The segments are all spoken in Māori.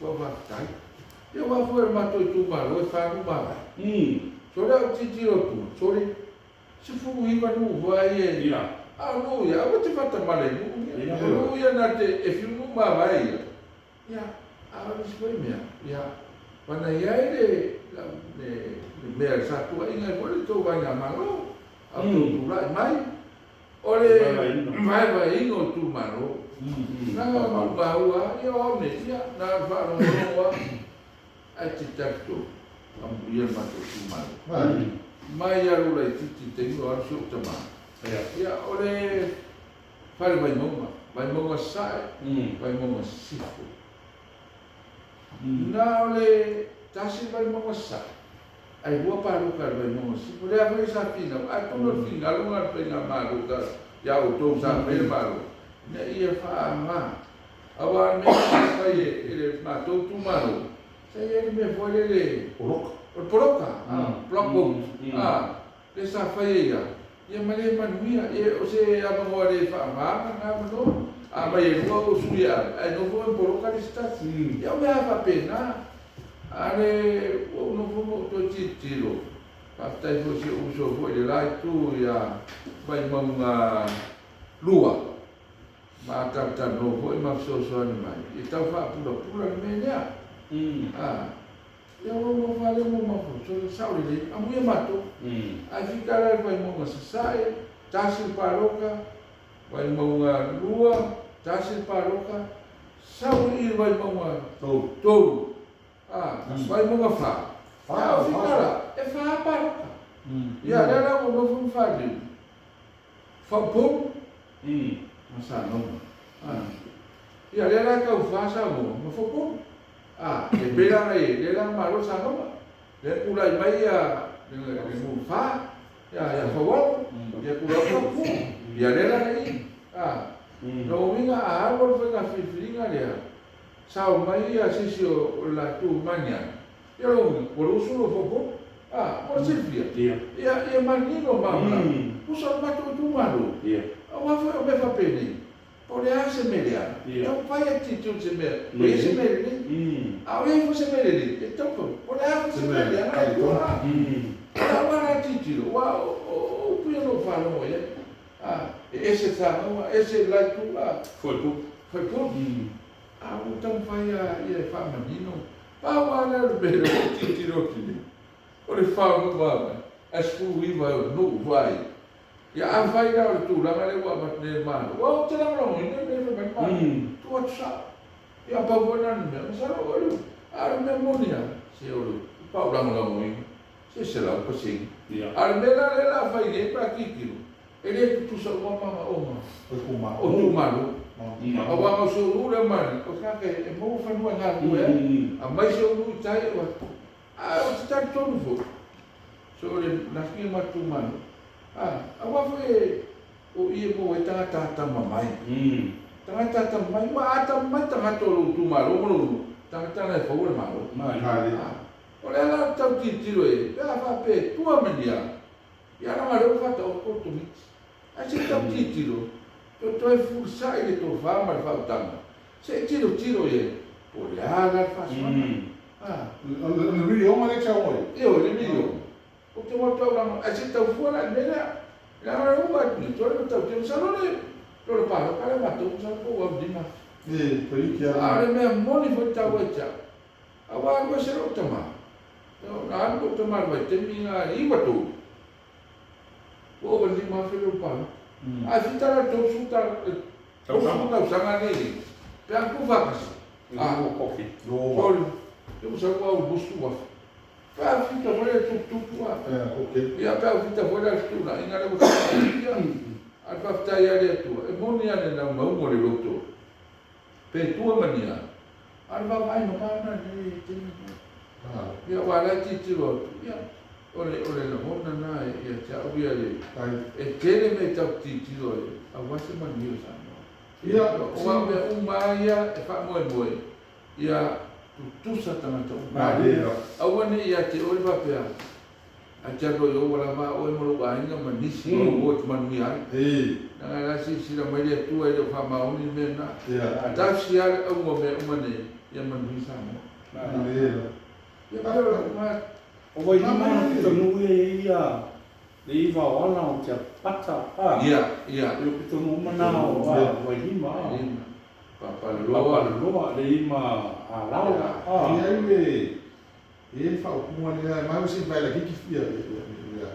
Wa tai. Ia wa foi mato tu malo e fa nu ba. So le o titi o tu. So le se fu iba nu vai e. Ia. Ah no ia, o te fata male nu. No ia na te e fiu nu ba vai. Ia, a o se foi mea. Ia. Pana ia ele le mea sa tu inga ko le to vai na malo. A tu lai mai. Ole vai ingo tu malo. Na ba ua ia o me ia na va no ua. Ai te tato. Am ia mato tu malo. Mai aru lai titi te no ar so tama. Ia ole fale Vaimauga sai, Vaimauga sifu. Na ole tasi Vaimauga sai. Ai rua paruka Vaimauga sifu. Le avai sa pina, ai tono fina, alunga pena maru ka ya o tou sa pena maru. Ne ia fa ma. Awa me sai ele matou tu maru. Sai ele me foi ele poroka, ploko. Le sa fai ia. Ia male manuia, o se amangoa le whaamanga ngā mano, a mai e rua o suia, ai no fo poroka le stasi. Ia o mea whapena, ale o no fo mo to titiro. Paftai fo se uso fo le lai tu ia Vaimauga lua. Ma tata no fo e mafsoso ane mai. I tau whaapura le menea. Ia o vale mo mafo, so sauri le, amuia mato. Ai fikara Vaimauga sasai, tasi paroka, Vaimauga lua, tasi paroka, sauri Vaimauga toru. Vaimauga fa. Ia o fikara, e fa paroka. Ia lera o nofu fali. Fa pum, masa noma. Ia lera ka ufasa mo, mafo pum. E pera ai, le la malo sa noma. Le pula mai le mu fa. Ya fawal. Ya pula fu. Ya le la ai. No winga a árbol foi na fifringa le. Sa mai ya sisio la tu mania. Ya lo por uso lo fopo. Por servia. Ya manino mama. Usa mato tu malo. Awa foi o me fa peni. Ore a se melea. Então vai a titio se melea. E se melea. Alguém fosse melea. Então, ore a se melea. Agora a titio. O que eu não falo, olha. Esse salão, esse lá tu. Foi tu. Então vai a famanino. Vai lá no beiro. O titio aqui. Ore fala no baba. As fuiva no vai. Ya avai na tu la male wa matne man. Wa te la no ne me man. Tu wa sa. Ya pa bonan me sa ro. Ar me monia. Se o pa la mo se la pa se. Ar me la fai ne pra kikiro. Ele tu sa wa mama oma. O tu malu. A wa so ru le man. O ka ke e mo fa no na ku e. A mai so ru tai wa. O te ta tonu fo. So le na ki ma tu malu. Awa foi o ia mo e tangata mamai. Tangata mamai, wa ata mai tangata lo tu malo mo. Tangata na fo le malo. Ole ala tau titiro e, pela fa pe tua mania. Ya na malo fa to ko tu mit. Ai se tau titiro. To e fursa e to fa mal fa tanga. Se tiro e. Ole ala fa sona. No video ma le chao. Io le video. O te moto la a se tau fora nela la rua ni to le tau te salone to le paro para mato sa ko wa dina poi che ale me moni fo tau echa awa ko se ro tama no na ko tama va te minga I bato o va di ma fe lo paro a fitara to suta to suta sanga ni pe ku va kasi o coffee no eu sa ko o bustu wa pa fita foi tu ok. Ia pa fita foi la stuna, inga le ko ia. Al pa fita ia le tu. E moni ane na mau mo le loto. Pe tua mania. Al va vai no mana ni te. Ia wala ti tiro. Ia. Ole na mona na ia cha ia le. E tele me tau ti tiro. A wase mani sa. Ia o me umaia e fa mo Ia tu sa tangata. Awane ia te oi va pea. Ajato yo wala ma o mo wa inga manisi o o manui ai. Na la si la mai tu e do Fuimaono ni mena. Ta si ala o mo me o mane ia manui sa mo. Ya pero ma o vai ma to no ia le va ona o te pata. Ia. Yo to no mana o vai ma. Papa le ma a la. Ia fa o kuma le mai o se vai la ki fia.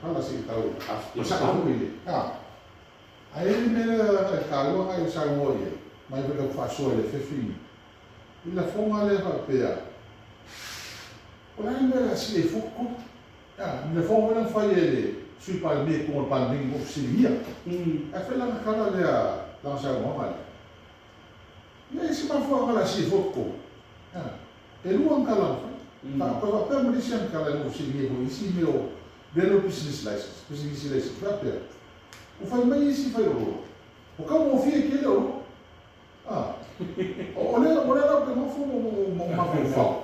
Hala se tau. O sa ko ile. Ai me le ka lo ai sa mo ia. Mai ve fa so le fefi. Ila fonga le va pea. O la me la si le foko. Le fonga le fa ile. Sui pa me ko pa me mo si ia. A fe la kala le la sa mo mai. Ia se ma fo la si foko. E luang kala. Ko va per me sian kala mo si ia ko isi me o belo business license. Business license va per. O fai mai isi fai o. O ka mo fie ke lo. O le la pe mo fo mo ma fo.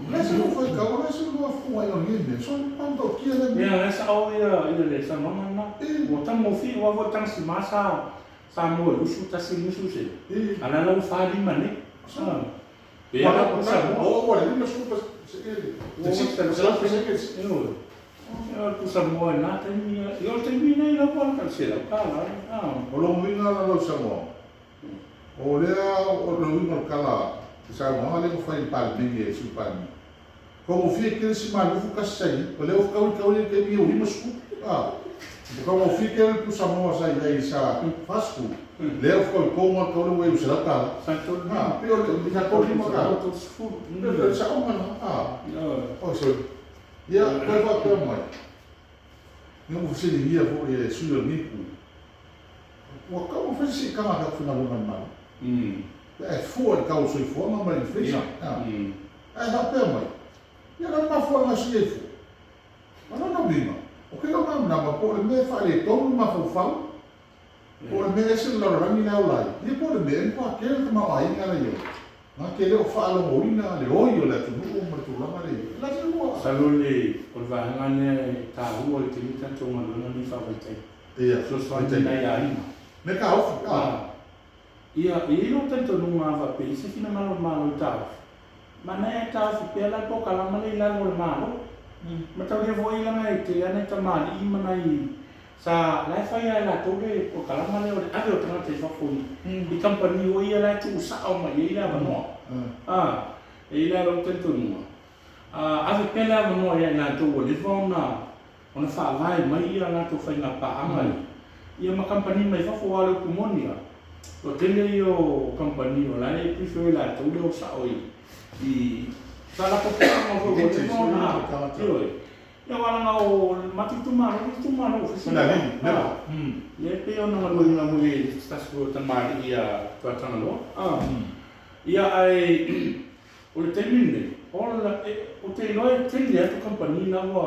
Mas não foi calma, mas não foi aí no nível. Só quando que ele me. Essa ao ele essa não não. Botar mo fio, eu vou botar se massa Samau, o chuta se nisso se. Ana não faz de mané. E ela puxa. Olha, ele não chupa se ele. Eu puxa mo na tem eu terminei na porta se lá. O longo vinha lá no Samau. Olha, o longo vinha lá. Samau ele foi para ninguém se para mim. Como fica esse maluco caçai, olha o cão que me ouvi mas como fica ele pro Samau aí sa fasco. Leo foi como a cão eu será tá. Pior já tô ali mas todos full. Não já uma Pois ia vai para mãe. Não você devia foi sujo nico. O cão fez esse cama da final do mal. Foi causa foi forma mas fez. Vai para mãe. Ia na forma cheia. Mas não bima. O que eu não por me falei todo uma fofa. Por me esse lá na minha aula. E por me com aquele que mal aí na eu. Naquele eu falo oina, le olho lá tudo como tu lá ali. Lá tudo. Salule, por vangane ta rua que me tá tomando na minha favorita. Só só na aí. Me carro. E não tanto numa vape, se fina mal tá. Mas não é tal, pela boca lá, mas ele lá normal. Mas talvez vou ir lá na Itália, na Itália, e manai. Sa lá foi lá todo o cara, mas eu até eu tenho até já foi. E companhia eu ia lá tu sa uma ele lá não. Ele lá não tanto não. A ver pela não é lá tu ele vão na fala vai mas ia lá tu foi na pa amal. E uma companhia mais vai falar com monia. O tele o companhia lá e prefiro lá tu o sa oi. E sala ko pa mo go mo na eu ala o matitu mano oficina e pe eu não na mulher está escutando mais ia tratando lo ia ai o termine olha o teloi tem a companhia na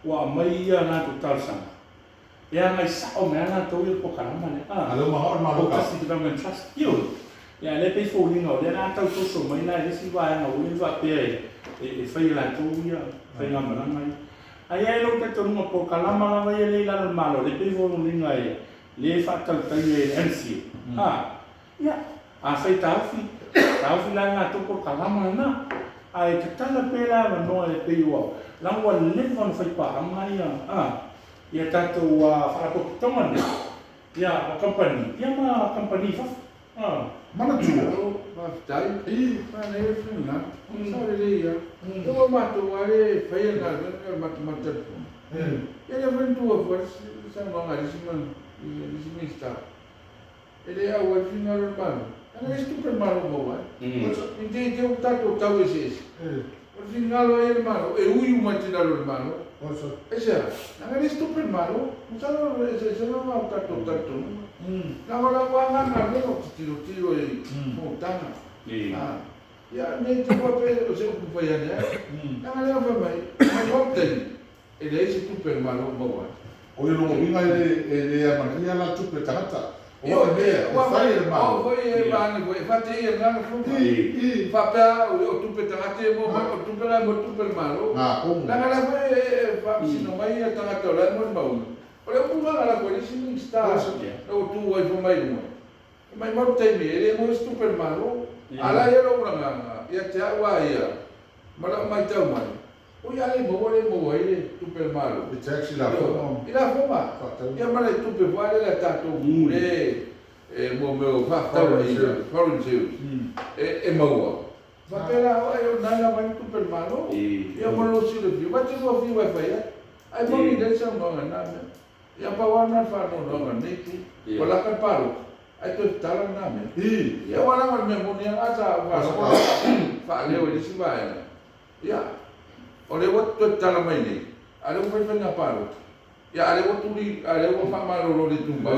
wa mai ia na total sama e a mais sa o me na to eu por caramba né alô uma o casi também trust you e a lepe folinga o na tau to so mai na esse vai na o vai pe e fai lá to ia fai na mai ai ai lo te tonu po kalama vai le la malo le pe vo linga e le fa tal tai e MC ya a fai taufi la na to po kalama na ai te tala pe la no e pe yo la wa le von fai pa mai ya tato wa fa ko tomane ya a company ya ma company fa mana tu dai mana e fina sabe dia eu mato ale fai na mato ele aventura por Samau ali cima está ele é o final normal era super malo boa entende que o tato talvez esse o final é normal é o matinal normal essa era super malo não sabe esse não é o tato Agora o ana não tiro e montana. Ya nem tu papel o seu companheiro né? Agora vai mas ontem ele é super malo boa. Olha no vinha ele a mania lá tu pretata. O me, fai le malo. Foi e vane, foi fate ia ngana fu. Fa pa o tupe tangate mo, o tupe la mo tupe malo. Ah, como? Na ngana foi fa sino mai ia tangata la mo mau. Ora o punga ngana ko isi ni sta. O tu ai fo mai mo. Mai mo te me, ele mo tupe malo. Ala ia ro ngana, ia te awa ia. Mala mai tau mai. O ia le mo ele tupe malo. It's actually la forma. Ila foma. Ia mala tupe vale la tato mure. Mo meu fa tau ia, foreign sales. E maua. Va pela o eu nada vai tupe malo. Ia mo lo sile vi, vai te vo vi vai vai. Ai mo ni desa no na. Ia pa wana fa no neki. Kola ka paro. Ai to tala na me. Ia wana ma me mo ni ata va. Fa leo di si vai. Ia. Ole wat to tala mai ni. Ale o foi na paro. Ia ale o tuli, ale o fa malo lo de tumba.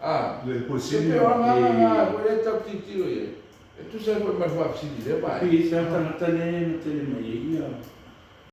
Ah, le porcini. Ah, olha tá titio aí. Tu sabe como é que vai se dizer, vai? Isso é uma tele,